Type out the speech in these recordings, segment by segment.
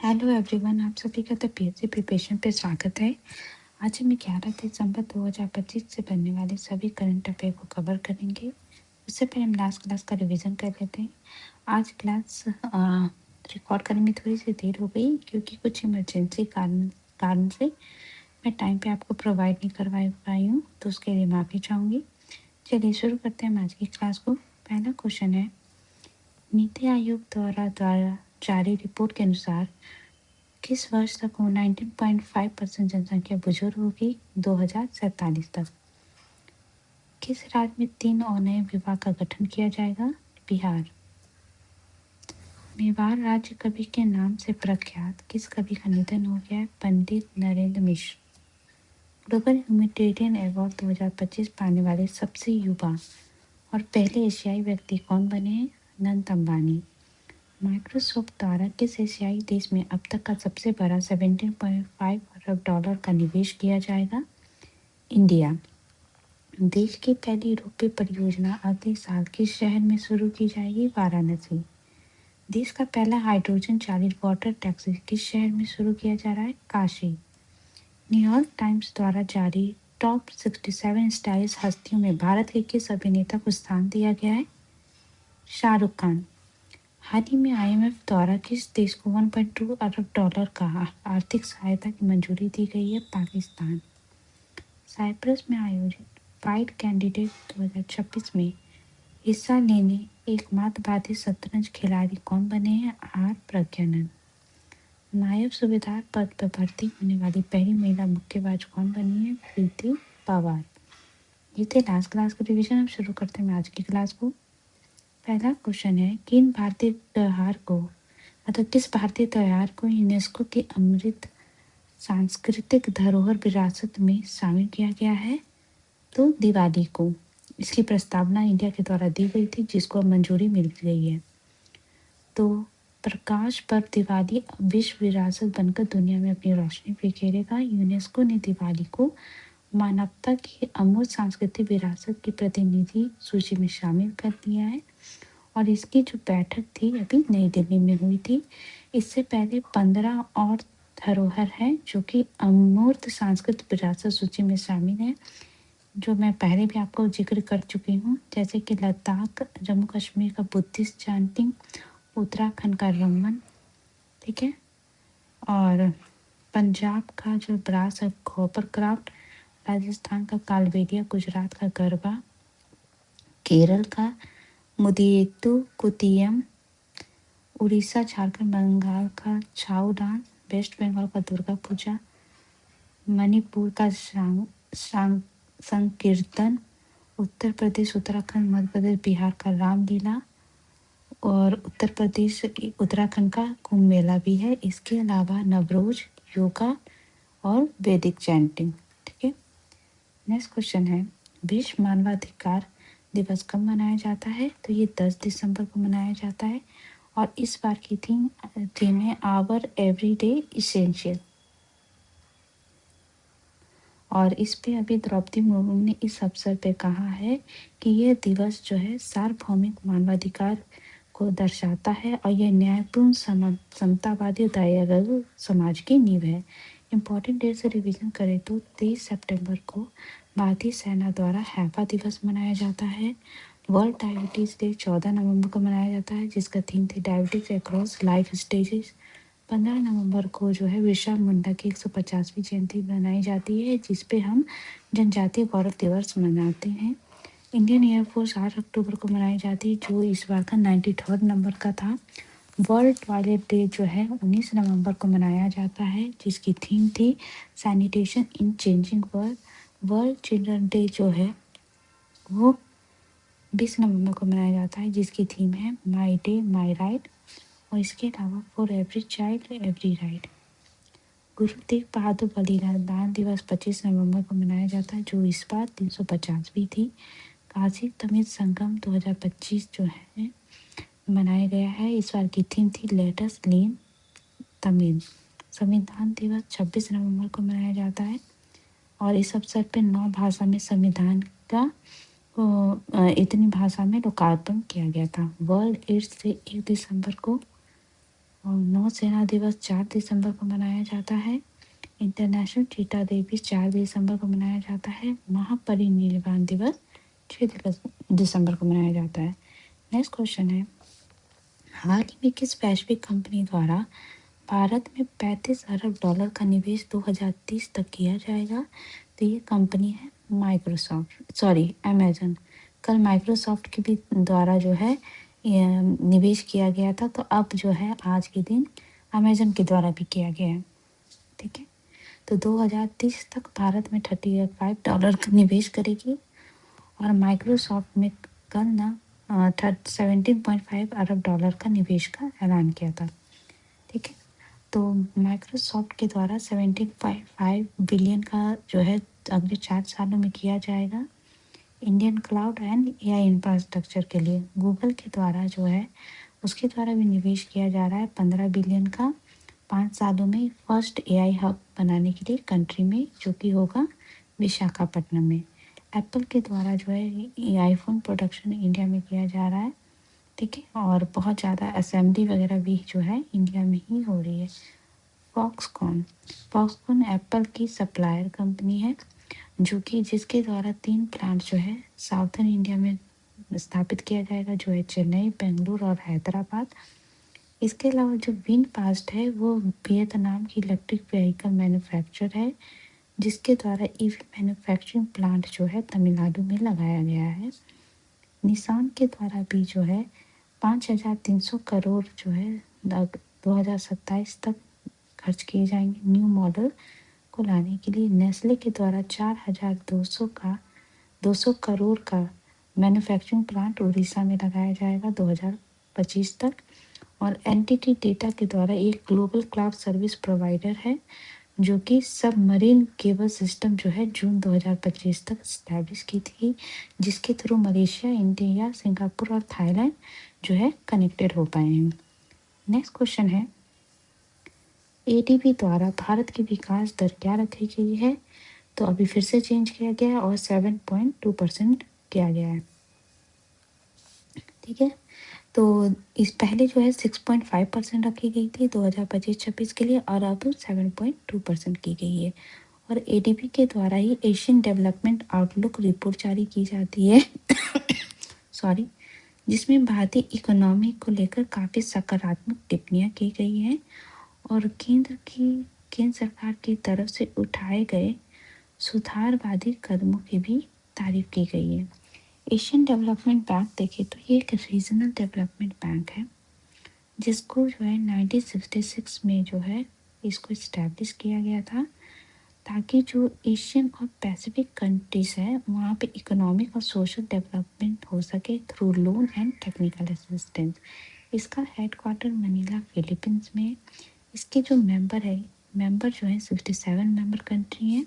Hello everyone, आप सभी का तो पीएससी प्रिपरेशन पे स्वागत है। आज हम 11 दिसंबर 2025 से बनने वाले सभी करंट अफेयर को कवर करेंगे। उससे पहले हम लास्ट क्लास का रिवीजन कर लेते हैं। आज क्लास रिकॉर्ड करने में थोड़ी सी देर हो गई क्योंकि कुछ इमरजेंसी कारण से मैं टाइम पे आपको प्रोवाइड नहीं करवा पाई हूँ, तो उसके लिए माफ़ी चाहूँगी। चलिए शुरू करते हैं आज की क्लास को। पहला क्वेश्चन है, नीति आयोग द्वारा जारी रिपोर्ट के अनुसार किस वर्ष तक 19.5% जनसंख्या बुजुर्ग होगी 2047 तक। किस राज्य में 3 और नए विभाग का गठन किया जाएगा? बिहार। मेवाड़ राज्य कवि के नाम से प्रख्यात किस कवि का निधन हो गया है? पंडित नरेंद्र मिश्र। ग्लोबल ह्यूमैनिटेरियन अवार्ड 2025 पाने वाले सबसे युवा और पहले एशियाई व्यक्ति कौन बने हैं? अनंत अंबानी। माइक्रोसॉफ्ट द्वारा किस एशियाई देश में अब तक का सबसे बड़ा 17.5 अरब डॉलर का निवेश किया जाएगा? इंडिया। देश की पहली रोपवे परियोजना अगले साल किस शहर में शुरू की जाएगी? वाराणसी। देश का पहला हाइड्रोजन चालित वाटर टैक्सी किस शहर में शुरू किया जा रहा है? काशी। न्यूयॉर्क टाइम्स द्वारा जारी टॉप 67 स्टाइलिश हस्तियों में भारत के किस अभिनेता को स्थान दिया गया है? शाहरुख खान। हाल ही में आईएमएफ द्वारा किस देश को 1.2 अरब डॉलर का आर्थिक सहायता की मंजूरी दी गई है? पाकिस्तान। साइप्रस में आयोजित फाइट कैंडिडेट 2026 में हिस्सा लेने एकमात्र भारतीय शतरंज खिलाड़ी कौन बने हैं? आर प्रज्ञानंद। नायब सूबेदार पद पर भर्ती होने वाली पहली महिला मुक्केबाज कौन बनी है? प्रीति पवार। ये थे लास्ट क्लास का रिवीजन। अब शुरू करते हैं आज की क्लास को। पहला क्वेश्चन है, किस भारतीय त्योहार को यूनेस्को की अमृत सांस्कृतिक धरोहर विरासत में शामिल किया गया है? तो दिवाली को। इसकी प्रस्तावना इंडिया के द्वारा दी गई थी, जिसको अब मंजूरी मिल गई है। तो प्रकाश पर्व दिवाली अब विश्व विरासत बनकर दुनिया में अपनी रोशनी बिखेरेगा। यूनेस्को ने दिवाली को मानवता की अमूर्त सांस्कृतिक विरासत की प्रतिनिधि सूची में शामिल कर दिया है और इसकी जो बैठक थी अभी नई दिल्ली में हुई थी। इससे पहले 15 और धरोहर है जो कि अमूर्त सांस्कृतिक विरासत सूची में शामिल है, जो मैं पहले भी आपको जिक्र कर चुकी हूँ, जैसे कि लद्दाख, जम्मू कश्मीर का बुद्धिस्ट चैंटिंग, उत्तराखंड का रमन, ठीक है, और पंजाब का जो ब्रास है कॉपर क्राफ्ट, राजस्थान का कालबेलिया, गुजरात का गरबा, केरल का मुदियेत्तु कुतियम, उड़ीसा, झारखंड, बंगाल का छाऊ डांस, वेस्ट बंगाल का दुर्गा पूजा, मणिपुर का संकीर्तन, उत्तर प्रदेश, उत्तराखंड, मध्य प्रदेश, बिहार का रामलीला और उत्तर प्रदेश उत्तराखंड का कुंभ मेला भी है। इसके अलावा नवरोज, योगा और वैदिक चैंटिंग, ठीक है। नेक्स्ट क्वेश्चन है, विश्व मानवाधिकार दिवस कब मनाया जाता है? तो ये 10 दिसंबर को मनाया जाता है और इस बार की थीम है आवर एवरीडे इसेंशियल। और इस पे अभी द्रौपदी मुर्मू ने इस अवसर पे कहा है कि यह दिवस जो है सार्वभौमिक मानवाधिकार को दर्शाता है और यह न्यायपूर्ण समतावादी दयालु समाज की नींव है। इम्पोर्टेंट डेट से रिवीजन करें तो 23 सितंबर को भारतीय सेना द्वारा हैफा दिवस मनाया जाता है। वर्ल्ड डायबिटीज डे 14 नवंबर को मनाया जाता है, जिसका थीम थी डायबिटीज अक्रॉस लाइफ स्टेजेस। 15 नवंबर को जो है बिरसा मुंडा की 150वीं जयंती मनाई जाती है, जिसपे हम जनजातीय गौरव दिवस मनाते हैं। इंडियन एयरफोर्स 8 अक्टूबर को मनाई जाती है, जो इस बार का 93rd नंबर का था। वर्ल्ड टॉयलेट डे जो है 19 नवंबर को मनाया जाता है, जिसकी थीम थी सैनिटेशन इन changing world. World children day जो है वो 20 नवंबर को मनाया जाता है, जिसकी थीम है माई डे माई राइट। और इसके अलावा for every child every right. Guru Tegh Bahadur बलिदान दिवस 25 नवंबर को मनाया जाता है, जो इस बार 350वीं थी। काशी तमिल संगम 2025 जो है मनाया गया है। इस बार की थीम थी लेट अस लीन तमिल। संविधान दिवस 26 नवंबर को मनाया जाता है और इस अवसर पर 9 भाषा में संविधान का इतनी भाषा में लोकार्पण किया गया था। वर्ल्ड एड्स डे 1 दिसंबर को और नौसेना दिवस 4 दिसंबर को मनाया जाता है। इंटरनेशनल चीता डे भी 4 दिसंबर को मनाया जाता है। महापरिनिर्वाण दिवस 6 दिसंबर को मनाया जाता है। नेक्स्ट क्वेश्चन है, हाल ही में किस वैश्विक कंपनी द्वारा भारत में 35 अरब डॉलर का निवेश 2030 तक किया जाएगा? तो ये कंपनी है अमेजन। कल माइक्रोसॉफ्ट के भी द्वारा जो है निवेश किया गया था, तो अब जो है आज के दिन अमेजन के द्वारा भी किया गया है। ठीक है, तो 2030 तक भारत में $35 का निवेश करेगी और माइक्रोसॉफ्ट में कल ना 17.5 अरब डॉलर का निवेश का ऐलान किया था। ठीक है, तो माइक्रोसॉफ्ट के द्वारा 17.5 बिलियन का जो है अगले 4 सालों में किया जाएगा Indian cloud and AI infrastructure के लिए। गूगल के द्वारा जो है उसके द्वारा भी निवेश किया जा रहा है 15 बिलियन का 5 सालों में फर्स्ट एआई हब बनाने के लिए कंट्री में, जो कि होगा विशाखापट्टनम में। एप्पल के द्वारा जो है ये आईफोन प्रोडक्शन इंडिया में किया जा रहा है। ठीक है, और बहुत ज़्यादा असेंबली वगैरह भी जो है इंडिया में ही हो रही है। फॉक्सकॉन एप्पल की सप्लायर कंपनी है, जो कि जिसके द्वारा 3 प्लांट जो है साउथर्न इंडिया में स्थापित किया जाएगा, जो है चेन्नई, बेंगलुरु और हैदराबाद। इसके अलावा जो विनफास्ट है वो वियतनाम की इलेक्ट्रिक व्हीकल मैन्युफैक्चर है, जिसके द्वारा ईवी मैन्युफैक्चरिंग प्लांट जो है तमिलनाडु में लगाया गया है। निसान के द्वारा भी जो है 5,300 करोड़ जो है 2027 तक खर्च किए जाएंगे न्यू मॉडल को लाने के लिए। नेस्ले के द्वारा 200 करोड़ का मैन्युफैक्चरिंग प्लांट उड़ीसा में लगाया जाएगा 2025 तक। और एनटीटी डेटा के द्वारा एक ग्लोबल क्लाउड सर्विस प्रोवाइडर है, जो कि सबमरीन केबल सिस्टम जो है जून 2025 तक इस्टेब्लिश की थी, जिसके थ्रू मलेशिया, इंडिया, सिंगापुर और थाईलैंड जो है कनेक्टेड हो पाए हैं। नेक्स्ट क्वेश्चन है, एडीबी द्वारा भारत की विकास दर क्या रखी गई है? तो अभी फिर से चेंज किया गया है और 7.2% किया गया है। ठीक है, तो इस पहले जो है 6.5% रखी गई थी 2025-26 के लिए, और अब 7.2% की गई है। और एडीबी के द्वारा ही एशियन डेवलपमेंट आउटलुक रिपोर्ट जारी की जाती है सॉरी, जिसमें भारतीय इकोनॉमी को लेकर काफ़ी सकारात्मक टिप्पणियां की गई हैं और केंद्र सरकार की तरफ से उठाए गए सुधारवादी कदमों की भी तारीफ की गई है। एशियन डेवलपमेंट बैंक देखें तो ये एक रीजनल डेवलपमेंट बैंक है, जिसको जो है 1966 में जो है इसको इस्टेब्लिश किया गया था, ताकि जो एशियन और पैसिफिक कंट्रीज़ है वहाँ पे इकोनॉमिक और सोशल डेवलपमेंट हो सके through loan and technical assistance. इसका हेडक्वार्टर मनीला फिलीपींस में। इसके जो मेंबर जो है 67 मेंबर कंट्री हैं,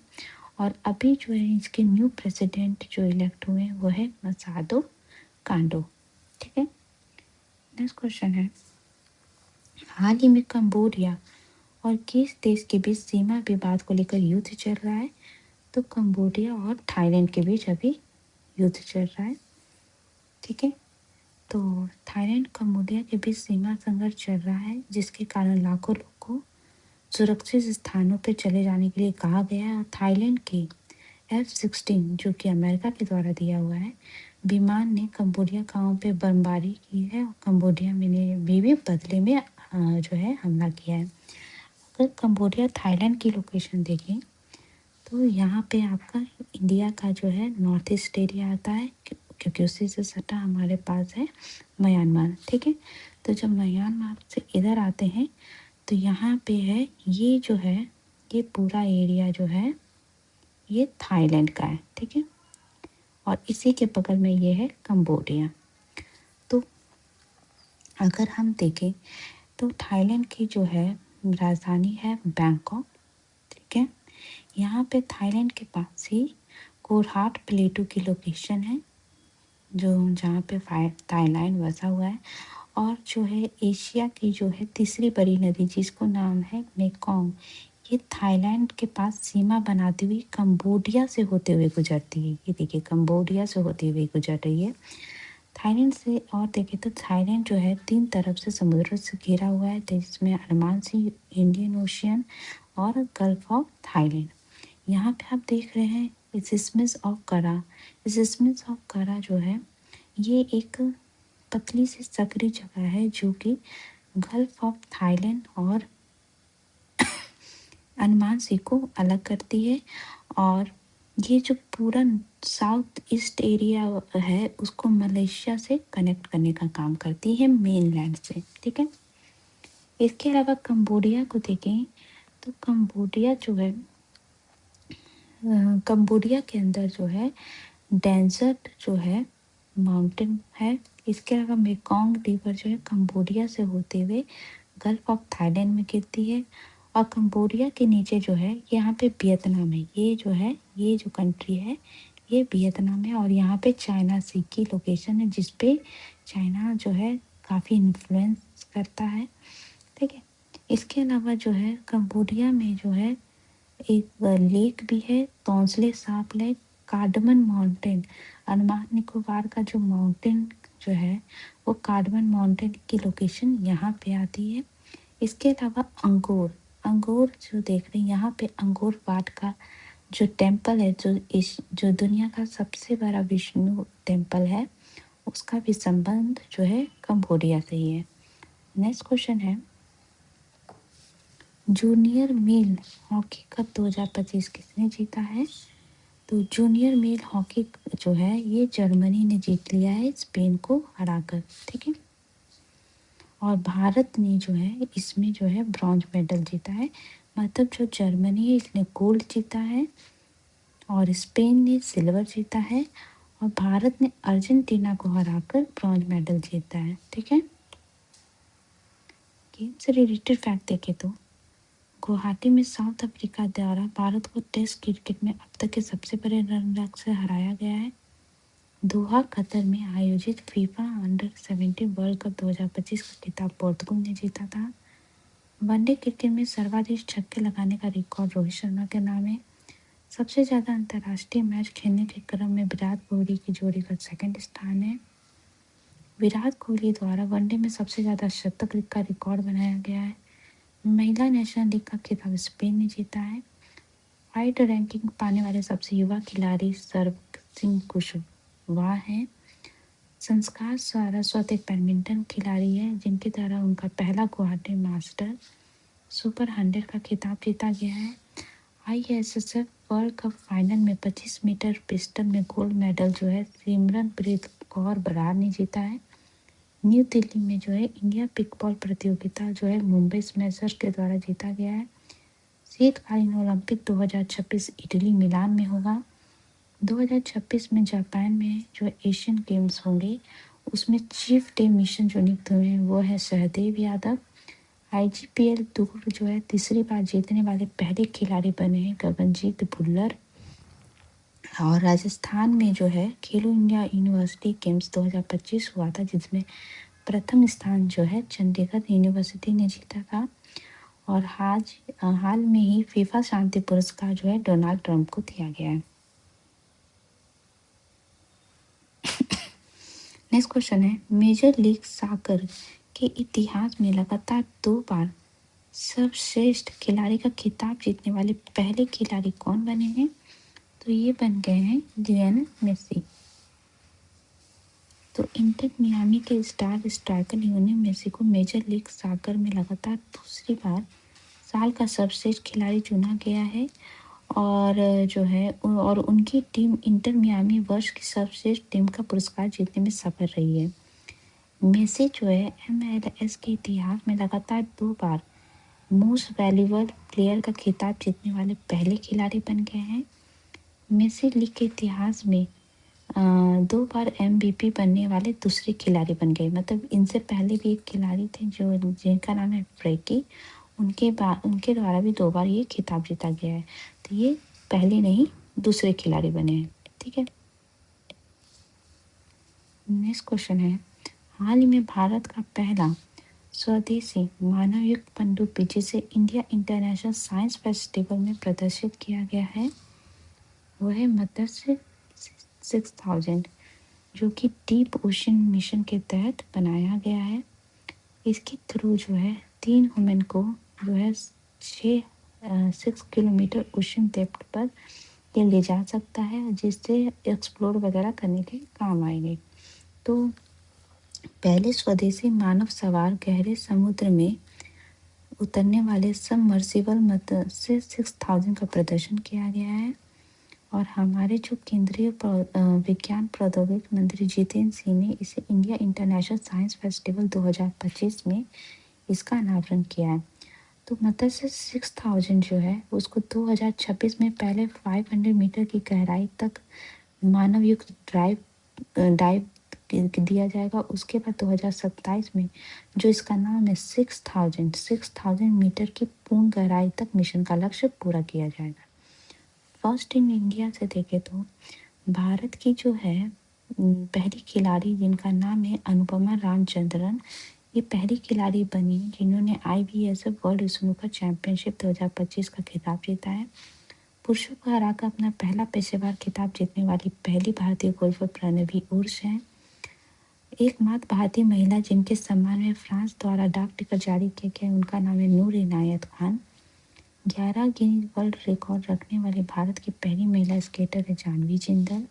और अभी जो है इसके न्यू प्रेसिडेंट जो इलेक्ट हुए हैं वो है मसादो कांडो। ठीक है, नेक्स्ट क्वेश्चन है, हाल ही में कंबोडिया और किस देश के बीच सीमा विवाद को लेकर युद्ध चल रहा है? तो कंबोडिया और थाईलैंड के बीच अभी युद्ध चल रहा है। ठीक है, तो थाईलैंड कंबोडिया के बीच सीमा संघर्ष चल रहा है, जिसके कारण लाखों लोगों को सुरक्षित स्थानों पर चले जाने के लिए कहा गया है। और थाईलैंड के F-16 जो कि अमेरिका के द्वारा दिया हुआ है विमान ने कंबोडिया गांव पे बमबारी की है, और कंबोडिया में भी बदले में जो है हमला किया है। अगर कंबोडिया थाईलैंड की लोकेशन देखें तो यहाँ पे आपका इंडिया का जो है नॉर्थ ईस्ट एरिया आता है, क्योंकि उसी से सटा हमारे पास है म्यांमार। ठीक है, तो जब म्यांमार से इधर आते हैं तो यहाँ पे है ये जो है ये पूरा एरिया जो है ये थाईलैंड का है। ठीक है, और इसी के बगल में ये है कंबोडिया। तो अगर हम देखें तो थाईलैंड की जो है राजधानी है बैंकॉक। ठीक है, यहाँ पे थाईलैंड के पास ही कोरहाट प्लेटू की लोकेशन है, जो जहाँ पे थाईलैंड बसा हुआ है। और जो है एशिया की जो है तीसरी बड़ी नदी जिसको नाम है मेकोंग, ये थाईलैंड के पास सीमा बनाती हुई कंबोडिया से होते हुए गुजरती है। ये देखिए कंबोडिया से होती हुई गुजर रही है। थाईलैंड से और देखें तो थाईलैंड जो है 3 तरफ से समुद्र से घिरा हुआ है, जिसमें अंडमान सी, इंडियन ओशियन और गल्फ ऑफ थाईलैंड। यहाँ पे आप देख रहे हैं इस्थमस ऑफ करा। इस्थमस ऑफ करा जो है ये एक पतली सी सकरी जगह है जो कि गल्फ ऑफ थाईलैंड और अंडमान सी को अलग करती है, और ये जो पूरा साउथ ईस्ट एरिया है उसको मलेशिया से कनेक्ट करने का काम करती है, मेनलैंड से। ठीक है, इसके अलावा कंबोडिया को देखें तो कंबोडिया जो है कंबोडिया के अंदर जो है डेजर्ट जो है माउंटेन है। इसके अलावा मेकोंग रिवर जो है कंबोडिया से होते हुए गल्फ ऑफ थाईलैंड में गिरती है, और कंबोडिया के नीचे जो है यहाँ पे वियतनाम है। ये जो है ये जो कंट्री है ये वियतनाम है, और यहाँ पे चाइना सी की लोकेशन है जिस पे चाइना जो है काफ़ी इन्फ्लुएंस करता है। ठीक है, इसके अलावा जो है कंबोडिया में जो है एक लेक भी है, Tonle Sap lake, Cardamom mountain. Andaman Nicobar का जो माउंटेन जो है वो कार्डमन माउंटेन की लोकेशन यहाँ पे आती है। इसके अलावा अंगोर अंगोर जो देख रहे हैं यहाँ पे अंगोर वाट का जो टेम्पल है, जो दुनिया का सबसे बड़ा विष्णु टेम्पल है, उसका भी संबंध जो है कंबोडिया से ही है। नेक्स्ट क्वेश्चन है, जूनियर मेल हॉकी कप 2025 किसने जीता है? तो जूनियर मेल हॉकी जो है ये जर्मनी ने जीत लिया है स्पेन को हराकर। ठीक है, और भारत ने जो है इसमें जो है ब्रॉन्ज मेडल जीता है। मतलब जो जर्मनी है इसने गोल्ड जीता है, और स्पेन ने सिल्वर जीता है, और भारत ने अर्जेंटीना को हराकर ब्रॉन्ज मेडल जीता है। ठीक है, गेम से रिलेटेड फैक्ट देखें तो गुवाहाटी में साउथ अफ्रीका द्वारा भारत को टेस्ट क्रिकेट में अब तक के सबसे बड़े रन रन से हराया गया है। दोहा कतर में आयोजित फीफा अंडर-17 वर्ल्ड कप 2025 का खिताब पोर्तुगल ने जीता था। वनडे क्रिकेट में सर्वाधिक छक्के लगाने का रिकॉर्ड रोहित शर्मा के नाम है। सबसे ज़्यादा अंतर्राष्ट्रीय मैच खेलने के क्रम में विराट कोहली की जोड़ी का सेकंड स्थान है। विराट कोहली द्वारा वनडे में सबसे ज़्यादा शतक का रिकॉर्ड बनाया गया है। महिला नेशनल लीग का खिताब स्पेन ने जीता है। वाइड रैंकिंग पाने वाले सबसे युवा खिलाड़ी सरबसिंह कुशवाहा हैं। संस्कार सारस्वत एक बैडमिंटन खिलाड़ी है जिनके द्वारा उनका पहला गुवाहाटी मास्टर सुपर 100 का खिताब जीता गया है। ISSF वर्ल्ड कप फाइनल में 25 मीटर पिस्टल में गोल्ड मेडल जो है सिमरनप्रीत कौर बरार ने जीता है। न्यू दिल्ली में जो है इंडिया पिकबॉल प्रतियोगिता जो है मुंबई स्मैशर्स के द्वारा जीता गया है। शीतकालीन ओलंपिक 2026 इटली मिलान में होगा। 2026 में जापान में जो एशियन गेम्स होंगे उसमें चीफ डे मिशन जो नियुक्त हुए हैं वो है सहदेव यादव। IGPL टूर जो है तीसरी बार जीतने वाले पहले खिलाड़ी बने हैं गगनजीत भुल्लर। और राजस्थान में जो है खेलो इंडिया यूनिवर्सिटी गेम्स 2025 हुआ था जिसमें प्रथम स्थान जो है चंडीगढ़ यूनिवर्सिटी ने जीता था। और हाल में ही फीफा शांति पुरस्कार जो है डोनाल्ड ट्रंप को दिया गया है। नेक्स्ट क्वेश्चन है, मेजर लीग सॉकर के इतिहास में लगातार 2 बार सर्वश्रेष्ठ खिलाड़ी का खिताब जीतने वाले पहले खिलाड़ी कौन बने हैं? तो ये बन गए हैं लियोनेल मेसी। तो इंटर मियामी के स्टार स्ट्राइकर लियोनेल मेसी को मेजर लीग सॉकर में लगातार दूसरी बार साल का सर्वश्रेष्ठ खिलाड़ी चुना गया है, और जो है और उनकी टीम इंटर मियामी वर्ष की सर्वश्रेष्ठ टीम का पुरस्कार जीतने में सफल रही है। मेसी जो है MLS के इतिहास में लगातार 2 बार मोस्ट वैल्यूएबल प्लेयर का खिताब जीतने वाले पहले खिलाड़ी बन गए हैं। मेसी लीग के इतिहास में 2 बार MVP बनने वाले दूसरे खिलाड़ी बन गए। मतलब इनसे पहले भी एक खिलाड़ी थे जो जिनका नाम है फ्रेकी, उनके द्वारा भी 2 बार ये खिताब जीता गया है। तो ये पहले नहीं दूसरे खिलाड़ी बने हैं। ठीक है, नेक्स्ट क्वेश्चन है, हाल ही में भारत का पहला स्वदेशी मानवयुक्त पनडुब्बी जिसे इंडिया इंटरनेशनल साइंस फेस्टिवल में प्रदर्शित किया गया है वो है मत्स्य 6000। जो कि डीप ओशन मिशन के तहत बनाया गया है। इसके थ्रू जो है 3 वुमेन को जो है 6 किलोमीटर ओशन डेप्थ पर ये ले जा सकता है, जिससे एक्सप्लोर वगैरह करने के काम आएंगे। तो पहले स्वदेशी मानव सवार गहरे समुद्र में उतरने वाले सबमर्सिबल मदद से 6000 का प्रदर्शन किया गया है। और हमारे जो केंद्रीय विज्ञान प्रौद्योगिकी मंत्री जितेंद्र सिंह ने इसे इंडिया इंटरनेशनल साइंस फेस्टिवल 2025 में इसका अनावरण किया है। तो मतलब से 6000 जो है उसको 2026 में पहले 500 मीटर की गहराई तक मानव युक्त डाइव दिया जाएगा। उसके बाद 2027 में जो इसका नाम है 6000 मीटर की पूर्ण गहराई तक मिशन का लक्ष्य पूरा किया जाएगा। फर्स्ट इन इंडिया से देखें तो भारत की जो है पहली खिलाड़ी जिनका नाम है अनुपमा रामचंद्रन, ये पहली खिलाड़ी बनी जिन्होंने IBSF वर्ल्ड स्नूकर चैंपियनशिप 2025 का खिताब जीता है। पुरुषों को हराकर अपना पहला पेशेवर खिताब जीतने वाली पहली भारतीय गोल्फर प्रणवी उर्स हैं। एकमात्र भारतीय महिला जिनके सम्मान में फ्रांस द्वारा डाक टिकट जारी किया गया, उनका नाम है नूर Inayat Khan. 11 Guinness world record रखने वाली भारत की पहली महिला स्केटर है जानवी जिंदल।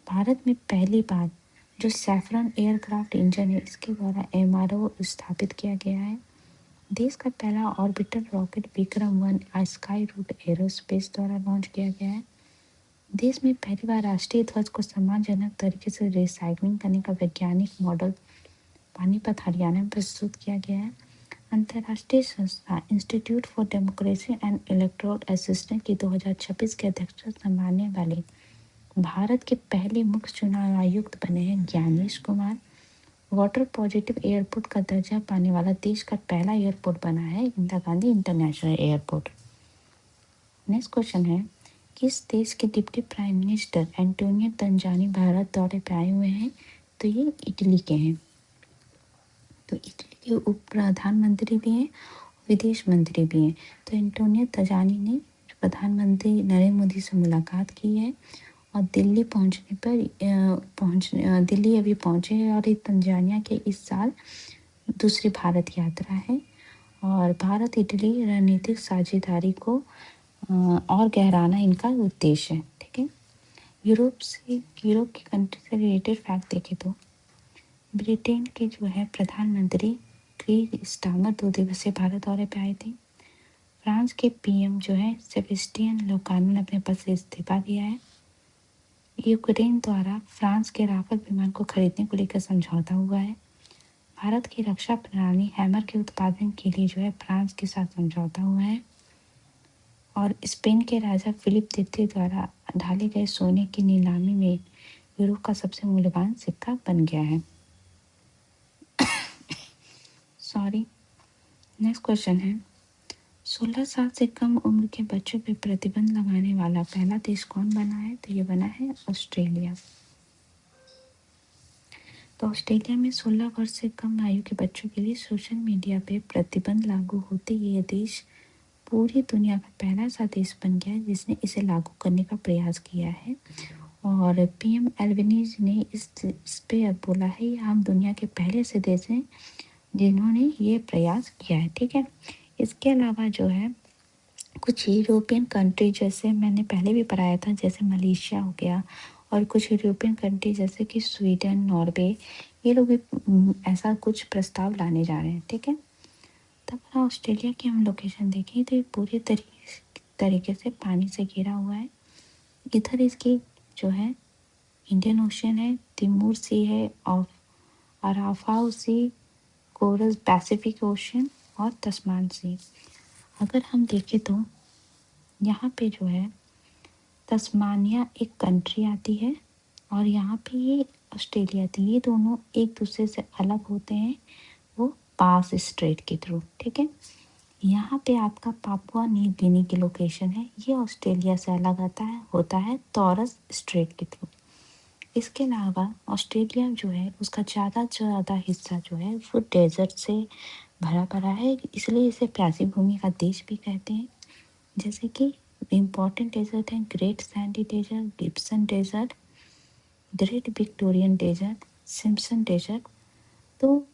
भारत में पहली बार जो सैफरन एयरक्राफ्ट इंजन है इसके द्वारा MRO स्थापित किया गया है। देश का पहला orbiter rocket Vikram Skyroot Aerospace द्वारा लॉन्च किया गया है। देश में पहली बार राष्ट्रीय ध्वज को सम्मानजनक तरीके से रिसाइक्लिंग करने का वैज्ञानिक मॉडल पानीपत हरियाणा में प्रस्तुत किया गया है। अंतर्राष्ट्रीय संस्था institute for democracy and electoral assistance की 2026 के अध्यक्षता संभालने वाले भारत के पहले मुख्य चुनाव आयुक्त बने हैं Gyanesh Kumar. Water positive airport का दर्जा पाने वाला देश का पहला एयरपोर्ट बना है Indira Gandhi international airport. Next question है, किस देश के deputy prime minister Antonio Tajani Bharat दौरे पे आए हुए हैं? तो ये इटली के हैं। तो इटली के उप प्रधानमंत्री भी हैं, विदेश मंत्री भी हैं। तो एंटोनियो तंजानी ने प्रधानमंत्री नरेंद्र मोदी से मुलाकात की है और दिल्ली पहुंचने पर दिल्ली अभी पहुंचे हैं। और तंजानिया के इस साल दूसरी भारत यात्रा है और भारत इटली रणनीतिक साझेदारी को और गहराना इनका उद्देश्य है। ठीक है, यूरोप की कंट्री से रिलेटेड फैक्ट देखें तो ब्रिटेन के जो है प्रधानमंत्री कीर स्टारमर 2 दिवसीय भारत दौरे पे आए थे। फ्रांस के PM जो है सेबेस्टियन लोकानो ने अपने पद से इस्तीफा दिया है। यूक्रेन द्वारा फ्रांस के राफेल विमान को खरीदने को लेकर समझौता हुआ है। भारत की रक्षा प्रणाली हैमर के उत्पादन के लिए जो है फ्रांस के साथ समझौता हुआ है। और स्पेन के राजा फिलिप द्वितीय द्वारा ढाले गए सोने की नीलामी में यूरोप का सबसे मूल्यवान सिक्का बन गया है। सॉरी। नेक्स्ट क्वेश्चन है, 16 साल से कम उम्र के बच्चों पर प्रतिबंध लगाने वाला पहला देश कौन बना है? तो ये बना है ऑस्ट्रेलिया। तो ऑस्ट्रेलिया में 16 वर्ष से कम आयु के बच्चों के लिए सोशल मीडिया पे प्रतिबंध लागू होते ही ये देश पूरी दुनिया का पहला ऐसा देश बन गया है जिसने इसे लागू करने का प्रयास किया है। और PM एल्बनीज ने इस पे अब बोला है हम दुनिया के पहले ऐसे देश हैं जिन्होंने ये प्रयास किया है। ठीक है, इसके अलावा जो है कुछ यूरोपियन कंट्री जैसे मैंने पहले भी पढ़ाया था, जैसे मलेशिया हो गया और कुछ यूरोपियन कंट्री जैसे कि स्वीडन, नॉर्वे, ये लोग भी ऐसा कुछ प्रस्ताव लाने जा रहे हैं। ठीक है, तब ऑस्ट्रेलिया की हम लोकेशन देखें तो ये पूरी तरीके से पानी से घिरा हुआ है। इधर इसकी जो है इंडियन ओशन है, तिमूर सी है, और अराफाउ सी, कोरल पैसिफिक ओशन और तस्मान सी। अगर हम देखें तो यहाँ पे जो है तस्मानिया एक कंट्री आती है और यहाँ पे ये ऑस्ट्रेलिया आती है। ये दोनों एक दूसरे से अलग होते हैं वो पास स्ट्रेट के थ्रू। ठीक है, यहाँ पे आपका पापुआ न्यू गिनी की लोकेशन है, ये ऑस्ट्रेलिया से अलग होता है टॉरस स्ट्रेट के थ्रू। इसके अलावा ऑस्ट्रेलिया जो है उसका ज़्यादा हिस्सा जो है वो डेजर्ट से भरा पड़ा है, इसलिए इसे प्यासी भूमि का देश भी कहते हैं। जैसे कि इम्पॉर्टेंट डेजर्ट हैं great sandy desert, Gibson desert, great Victorian desert, Simpson desert, तो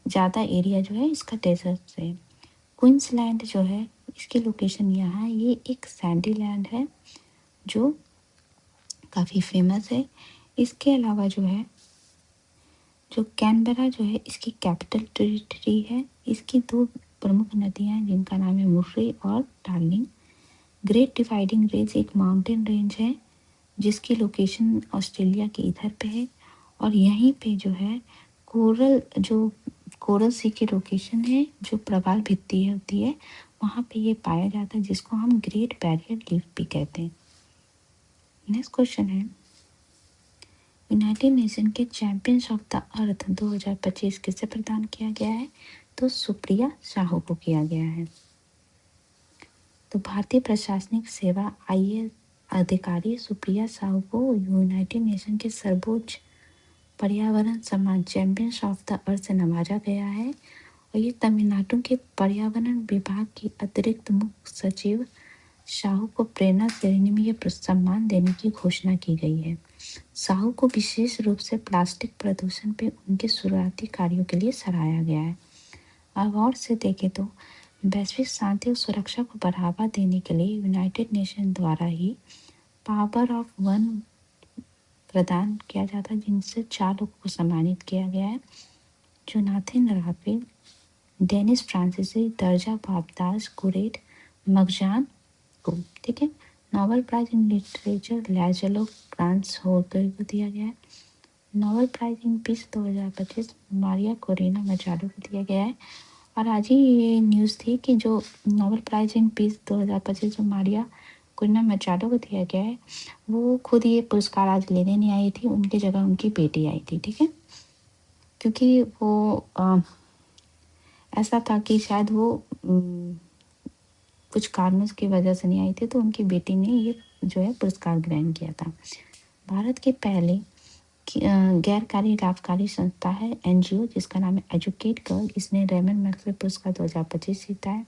ज़्यादा एरिया जो है इसका डेजर्ट से। क्वींसलैंड जो है इसकी लोकेशन यहाँ है, ये एक सैंडी लैंड है जो काफ़ी फेमस है। इसके अलावा जो है जो कैनबरा जो है इसकी कैपिटल टेरिटरी है। इसकी दो प्रमुख नदियाँ हैं जिनका नाम है मुर्रे और डार्लिंग। ग्रेट डिवाइडिंग रेंज एक माउंटेन रेंज है जिसकी लोकेशन ऑस्ट्रेलिया के इधर पे है, और यहीं पे जो है कोरल सी की लोकेशन है जो प्रवाल भित्ति होती है, वहाँ पे ये पाया जाता है जिसको हम ग्रेट बैरियर रीफ भी कहते हैं। नेक्स्ट क्वेश्चन है, यूनाइटेड नेशन के चैंपियंस ऑफ द अर्थ 2025 किसे प्रदान किया गया है? तो सुप्रिया साहू को किया गया है। तो भारतीय प्रशासनिक सेवा IAS अधिकारी सुप्रिया साहू को यूनाइटेड नेशन के सर्वोच्च पर्यावरण सम्मान चैंपियंस ऑफ द अर्थ से नवाजा गया है, और ये तमिलनाडु के पर्यावरण विभाग की अतिरिक्त मुख्य सचिव साहू को प्रेरणा श्रेणी में ये सम्मान देने की घोषणा की गई है। साहू को विशेष रूप से प्लास्टिक प्रदूषण पे उनके शुरुआती कार्यों के लिए सराहा गया है। अवार्ड से देखें तो वैश्विक शांति और सुरक्षा को बढ़ावा देने के लिए यूनाइटेड नेशन द्वारा ही पावर ऑफ वन प्रदान किया जाता है, जिनसे 4 लोगों को सम्मानित किया गया है, जोनाथन राफेल, डेनिस फ्रांसीसी, दर्जा बाबदास, कुरेट मगजान को, ठीक है। Nobel prize in literature Laszlo ग्रांट्स होकर को दिया गया है। Nobel prize in peace 2025 Maria Corina Machado को दिया गया है। और आज ही ये न्यूज़ थी कि जो नोबेल प्राइज इन पीस 2025 जो मारिया कोरेना मचाडो को दिया गया है, वो खुद ये पुरस्कार आज लेने नहीं आई थी, उनकी जगह उनकी बेटी आई थी, ठीक है। क्योंकि वो ऐसा था कि शायद वो कुछ कारणों की वजह से नहीं आई थी, तो उनकी बेटी ने ये जो है पुरस्कार ग्रहण किया था। भारत के पहले गैरकारी लाभकारी संस्था है NGO जिसका नाम है एजुकेट गर्ल। इसने रेमन मैक्सवेल पुरस्कार 2025 जीता है।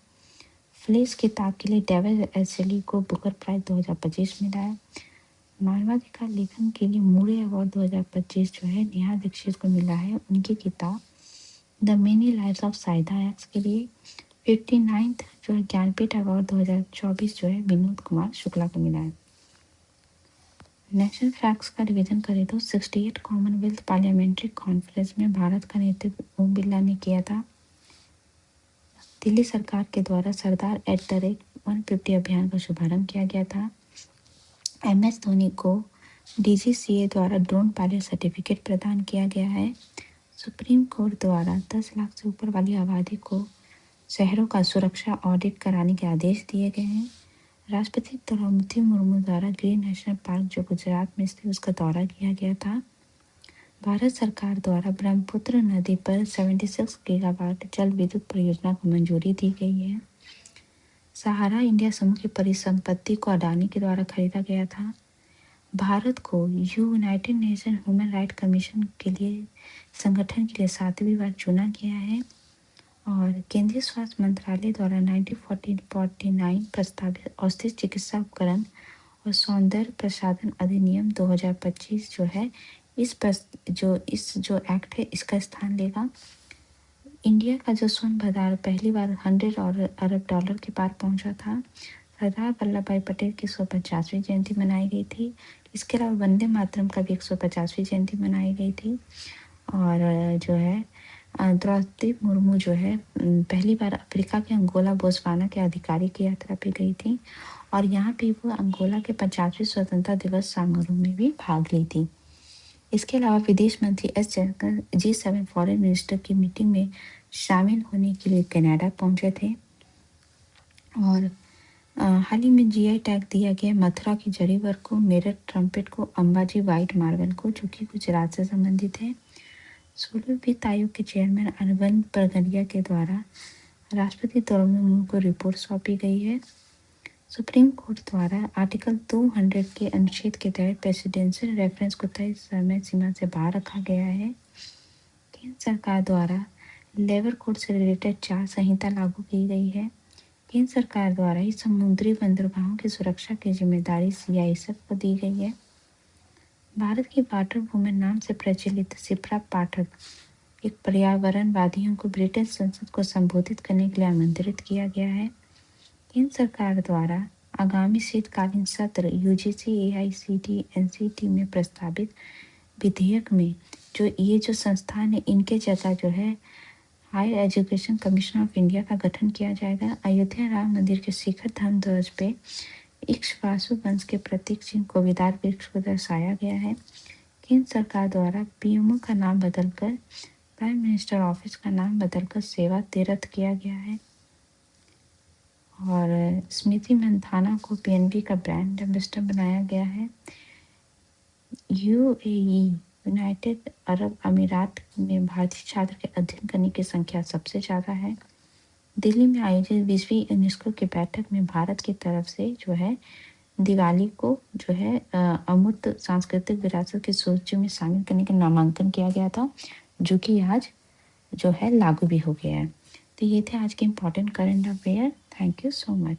फ्लेश किताब के लिए डेविड एशली को बुकर प्राइज 2025 मिला है। मानवाधिकार लेखन के लिए मूरे अवार्ड 2025 जो है नेहा दीक्षित को मिला है उनकी किताब the many lives of Saida x के लिए। 59th जो है ज्ञानपीठ अवार्ड 2024 जो है विनोद कुमार शुक्ला को मिला है। नेशनल फ्लैग्स का रिवीजन करें तो 68 कॉमनवेल्थ पार्लियामेंट्री कॉन्फ्रेंस में भारत का नेतृत्व ओम बिरला ने किया था। दिल्ली सरकार के द्वारा सरदार @150 अभियान का शुभारंभ किया गया था। MS धोनी को DGCA द्वारा ड्रोन पायलट सर्टिफिकेट प्रदान किया गया है। सुप्रीम कोर्ट द्वारा 10 लाख से ऊपर वाली आबादी को शहरों का सुरक्षा ऑडिट कराने के आदेश दिए गए हैं। राष्ट्रपति द्रौपदी मुर्मू द्वारा गिर नेशनल पार्क जो गुजरात में स्थित उसका दौरा किया गया था। भारत सरकार द्वारा ब्रह्मपुत्र नदी पर 76 गीगावाट जल विद्युत परियोजना को मंजूरी दी गई है। सहारा इंडिया समूह की परिसंपत्ति को अडानी के द्वारा खरीदा गया था। भारत को United nation human right commission के लिए संगठन के लिए 7वीं बार चुना गया है। और केंद्रीय स्वास्थ्य मंत्रालय द्वारा 1949 प्रस्तावित औषधि चिकित्सा उपकरण और सौंदर्य प्रसाधन अधिनियम 2025 जो है इस जो एक्ट है इसका स्थान लेगा। इंडिया का जो स्वर्ण भंडार पहली बार 100 अरब डॉलर के पार पहुंचा था। सरदार वल्लभ भाई पटेल की 150वीं जयंती मनाई गई थी। इसके अलावा वंदे मातरम का भी 150वीं जयंती मनाई गई थी। और जो है द्रौपदी मुर्मू जो है पहली बार अफ्रीका के अंगोला बोत्सवाना के अधिकारी की यात्रा पे गई थी, और यहाँ पे वो अंगोला के 50वें स्वतंत्रता दिवस समारोह में भी भाग ली थी। इसके अलावा विदेश मंत्री S Jaishankar G7 foreign minister की मीटिंग में शामिल होने के लिए कनाडा पहुंचे थे। और हाल ही में GI टैग दिया गया मथुरा की जरी वर्क को, मेरठ ट्रम्पेट को, अंबाजी व्हाइट मार्बल को जो कि गुजरात से संबंधित है। 16वें वित्त आयोग के चेयरमैन अरविंद परगनिया के द्वारा राष्ट्रपति द्रौपदी मुर्मू को रिपोर्ट सौंपी गई है। सुप्रीम कोर्ट द्वारा आर्टिकल 200 के अनुच्छेद के तहत प्रेसिडेंशियल रेफरेंस को तय समय सीमा से बाहर रखा गया है। केंद्र सरकार द्वारा लेबर कोड से रिलेटेड 4 संहिता लागू की गई है। केंद्र सरकार द्वारा ही समुद्री बंदरगाहों की सुरक्षा की जिम्मेदारी CISF को दी गई है। भारत की वाटर वुमेन नाम से प्रचलित शिप्रा पाठक एक पर्यावरणवादियों को ब्रिटिश संसद को संबोधित करने के लिए आमंत्रित किया गया है। केंद्र सरकार द्वारा आगामी शीतकालीन सत्र यूजीसी एआईसीटी एनसीटी में प्रस्तावित विधेयक में जो संस्थान है, इनके जगह जो है higher education commission of India का गठन किया जाएगा। अयोध्या राम मंदिर के शिखर धर्म ध्वज पे इक्ष्वाकु वंश के प्रतीक चिन्ह कोविदार वृक्ष को दर्शाया गया है। केंद्र सरकार द्वारा पीएमओ का नाम बदलकर प्राइम मिनिस्टर ऑफिस का नाम बदलकर सेवा तीर्थ किया गया है। और स्मृति मंधाना को पीएनबी का ब्रांड एम्बेसडर बनाया गया है। यूएई यूनाइटेड अरब अमीरात में भारतीय छात्र के अध्ययन करने की संख्या सबसे ज़्यादा है। दिल्ली में आयोजित 20वीं यूनेस्को की बैठक में भारत की तरफ से जो है दिवाली को जो है अमूर्त सांस्कृतिक विरासत की सूची में शामिल करने का नामांकन किया गया था, जो कि आज जो है लागू भी हो गया है। तो ये थे आज के important current affair. Thank you so much.